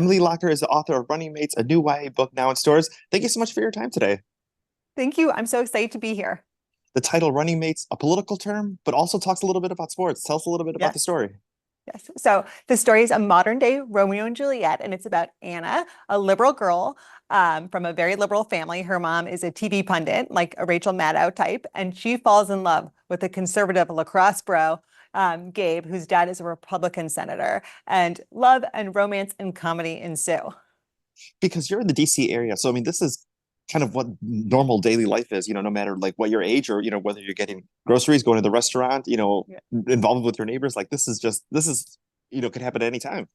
Emily Locker is the author of Running Mates, a new YA book now in stores. Thank you so much for your time today. Thank you. I'm so excited to be here. The title Running Mates, a political term, but also talks a little bit about sports. Tell us a little bit about the Yes. story. Yes. So the story is a modern day Romeo and Juliet, and it's about Anna, a liberal girl from a very liberal family. Her mom is a TV pundit, like a Rachel Maddow type, and she falls in love with a conservative lacrosse bro, Gabe, whose dad is a Republican senator. And love and romance and comedy ensue. Because you're in the DC area. So, I mean, this is kind of what normal daily life is, no matter like what your age or, whether you're getting groceries, going to the restaurant, Yeah. involved with your neighbors. Like this is, could happen at any time.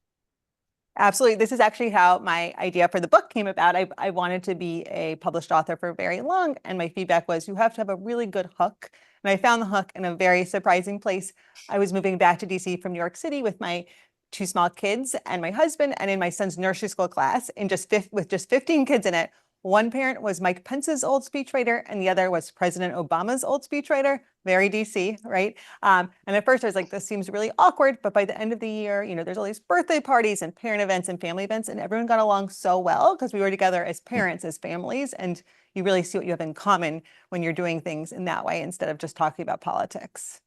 Absolutely. This is actually how my idea for the book came about. I wanted to be a published author for very long, and my feedback was you have to have a really good hook. And I found the hook in a very surprising place. I was moving back to DC from New York City with my two small kids and my husband, and in my son's nursery school class, with just 15 kids in it, one parent was Mike Pence's old speechwriter, and the other was President Obama's old speechwriter. Very DC, right? And at first I was like, this seems really awkward. But by the end of the year, there's all these birthday parties and parent events and family events, and everyone got along so well because we were together as parents, as families, and you really see what you have in common when you're doing things in that way instead of just talking about politics.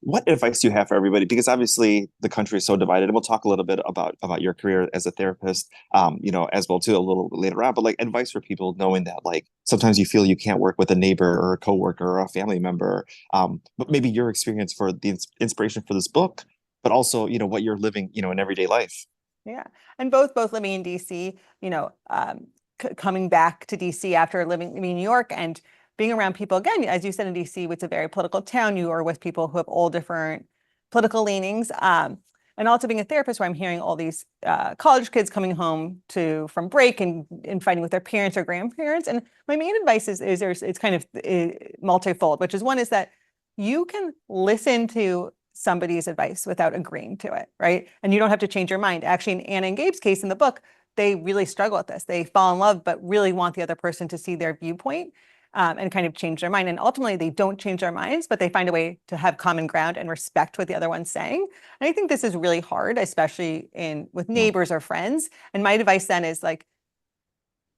What advice do you have for everybody? Because obviously the country is so divided. And we'll talk a little bit about your career as a therapist, as well too a little bit later on. But like advice for people knowing that like sometimes you feel you can't work with a neighbor or a coworker or a family member. But maybe your experience for the inspiration for this book, but also what you're living in everyday life. Yeah, and both living in DC, coming back to DC after living in New York and being around people again, as you said in DC, it's a very political town. You are with people who have all different political leanings. And also being a therapist where I'm hearing all these college kids coming home from break and fighting with their parents or grandparents. And my main advice is it's kind of multifold, which is one is that you can listen to somebody's advice without agreeing to it, right? And you don't have to change your mind. Actually, in Anna and Gabe's case in the book, they really struggle with this. They fall in love, but really want the other person to see their viewpoint and kind of change their mind. And ultimately, they don't change their minds, but they find a way to have common ground and respect what the other one's saying. And I think this is really hard, especially with Mm. neighbors or friends. And my advice then is like,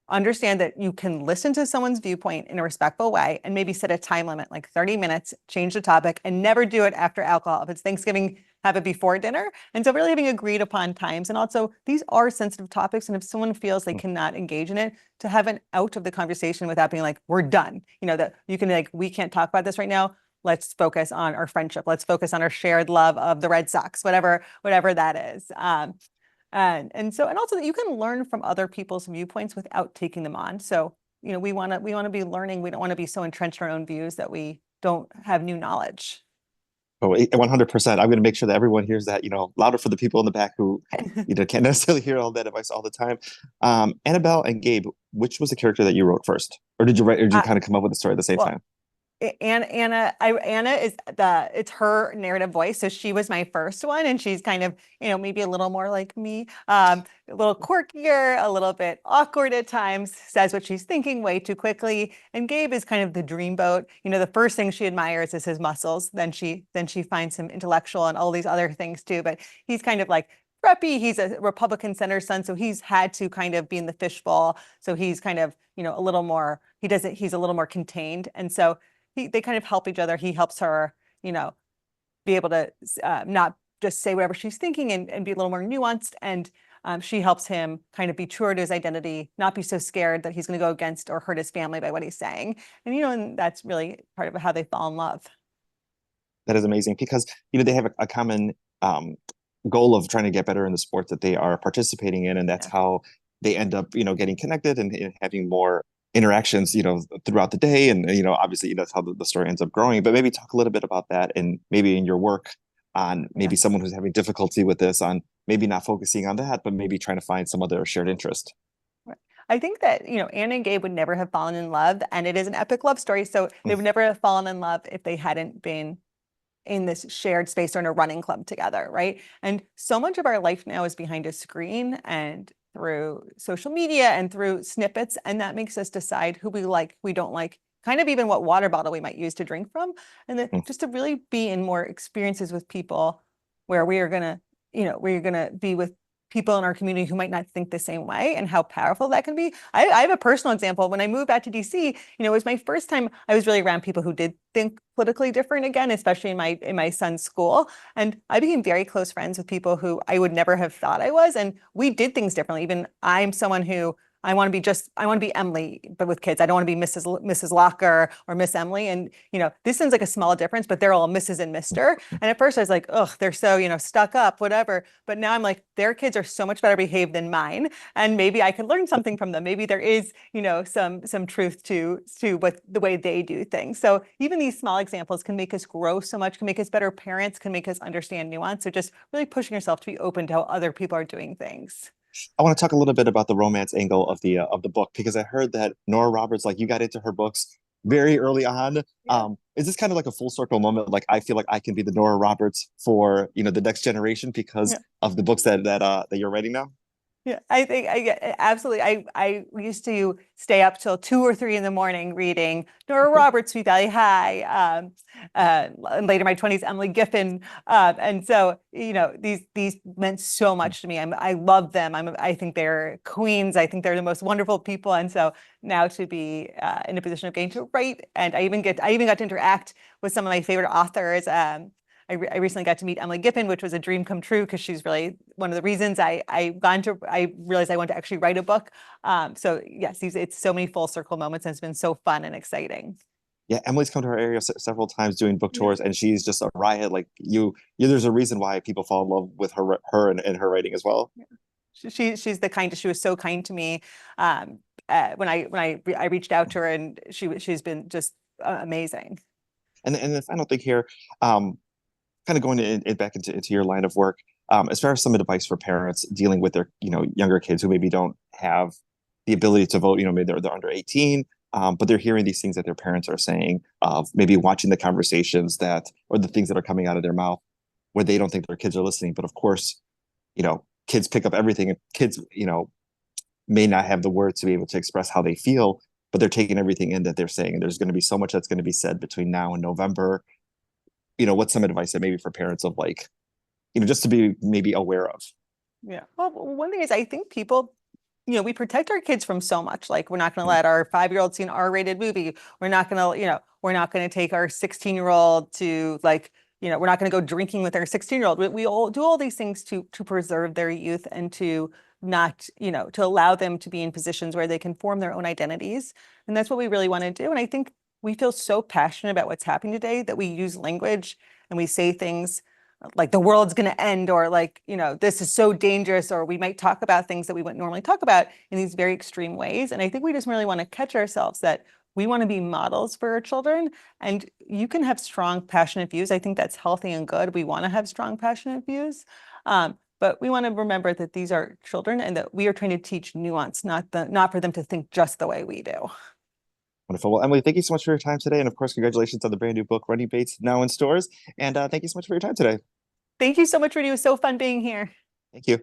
understand that you can listen to someone's viewpoint in a respectful way and maybe set a time limit, like 30 minutes, change the topic, and never do it after alcohol. If it's Thanksgiving, have it before dinner. And so really having agreed upon times. And also these are sensitive topics. And if someone feels they cannot engage in it, to have an out of the conversation without being like, we're done. That you can like, we can't talk about this right now. Let's focus on our friendship. Let's focus on our shared love of the Red Sox, whatever that is. And also that you can learn from other people's viewpoints without taking them on. So, we want to be learning. We don't want to be so entrenched in our own views that we don't have new knowledge. Oh, 100%. I'm going to make sure that everyone hears that, louder for the people in the back who, can't necessarily hear all that advice all the time. Annabelle and Gabe, which was the character that you wrote first? Or did you write, or did you Uh, kind of come up with the story at the same well, time? Anna is it's her narrative voice. So she was my first one, and she's kind of, maybe a little more like me, a little quirkier, a little bit awkward at times, says what she's thinking way too quickly. And Gabe is kind of the dreamboat. The first thing she admires is his muscles. Then she finds him intellectual and all these other things too. But he's kind of like preppy. He's a Republican senator's son, so he's had to kind of be in the fishbowl. So he's kind of, a little more, he's a little more contained. And so they kind of help each other. He helps her, be able to not just say whatever she's thinking and be a little more nuanced. And she helps him kind of be truer to his identity, not be so scared that he's going to go against or hurt his family by what he's saying. And that's really part of how they fall in love. That is amazing because, they have a common goal of trying to get better in the sports that they are participating in. And that's Yeah. how they end up, getting connected and having more interactions, throughout the day. And, obviously that's how the story ends up growing. But maybe talk a little bit about that and maybe in your work on Yeah. maybe someone who's having difficulty with this, on maybe not focusing on that, but maybe trying to find some other shared interest. Right. I think that, Anna and Gabe would never have fallen in love, and it is an epic love story. So they would never have fallen in love if they hadn't been in this shared space or in a running club together, right? And so much of our life now is behind a screen and through social media and through snippets, and that makes us decide who we like, we don't like, kind of even what water bottle we might use to drink from, and then just to really be in more experiences with people where we are gonna, we're gonna be with people in our community who might not think the same way and how powerful that can be. I have a personal example. When I moved back to DC, it was my first time I was really around people who did think politically different again, especially in my son's school. And I became very close friends with people who I would never have thought I was. And we did things differently. Even I'm someone who I want to be Emily, but with kids. I don't want to be Mrs. Locker or Miss Emily. And, this seems like a small difference, but they're all Mrs. and Mr. And at first I was like, oh, they're so, stuck up, whatever. But now I'm like, their kids are so much better behaved than mine. And maybe I can learn something from them. Maybe there is, some truth to what the way they do things. So even these small examples can make us grow so much, can make us better parents, can make us understand nuance. So just really pushing yourself to be open to how other people are doing things. I want to talk a little bit about the romance angle of the book because I heard that Nora Roberts, like you got into her books very early on. Yeah. Is this kind of like a full circle moment? Like I feel like I can be the Nora Roberts for the next generation because Yeah. of the books that you're writing now. Yeah, I think yeah, absolutely. I used to stay up till 2 or 3 in the morning reading Nora Roberts, Sweet Valley High, and later my 20s, Emily Giffin. And so, these meant so much to me. I love them. I think they're queens. I think they're the most wonderful people. And so now to be in a position of getting to write, and I even got to interact with some of my favorite authors. I recently got to meet Emily Giffin, which was a dream come true because she's really one of the reasons I realized I wanted to actually write a book. So yes, it's so many full circle moments, and it's been so fun and exciting. Yeah, Emily's come to our area several times doing book Yeah. tours, and she's just a riot. Like there's a reason why people fall in love with her and her writing as well. She's the kindest. She was so kind to me. When I reached out to her, and she's been just amazing. And the final thing here, kind of going back into your line of work, as far as some advice for parents dealing with their younger kids who maybe don't have the ability to vote, maybe they're under 18, but they're hearing these things that their parents are saying, of maybe watching the conversations or the things that are coming out of their mouth where they don't think their kids are listening. But of course, kids pick up everything, and kids, may not have the words to be able to express how they feel, but they're taking everything in that they're saying. And there's going to be so much that's going to be said between now and November. What's some advice that maybe for parents of like, just to be maybe aware of? Yeah. Well, one thing is I think people, we protect our kids from so much. Like we're not going to let our 5-year-old see an R-rated movie. We're not going to, we're not going to take our 16-year-old to like, we're not going to go drinking with our 16-year-old. We all do all these things to preserve their youth and to not, to allow them to be in positions where they can form their own identities. And that's what we really want to do. And I think we feel so passionate about what's happening today that we use language and we say things like the world's going to end, or like, this is so dangerous, or we might talk about things that we wouldn't normally talk about in these very extreme ways. And I think we just really want to catch ourselves that we want to be models for our children, and you can have strong, passionate views. I think that's healthy and good. We want to have strong, passionate views. But we want to remember that these are children and that we are trying to teach nuance, not for them to think just the way we do. Wonderful. Well, Emily, thank you so much for your time today. And of course, congratulations on the brand new book, Running Bates, now in stores. And thank you so much for your time today. Thank you so much, Rudy. It was so fun being here. Thank you.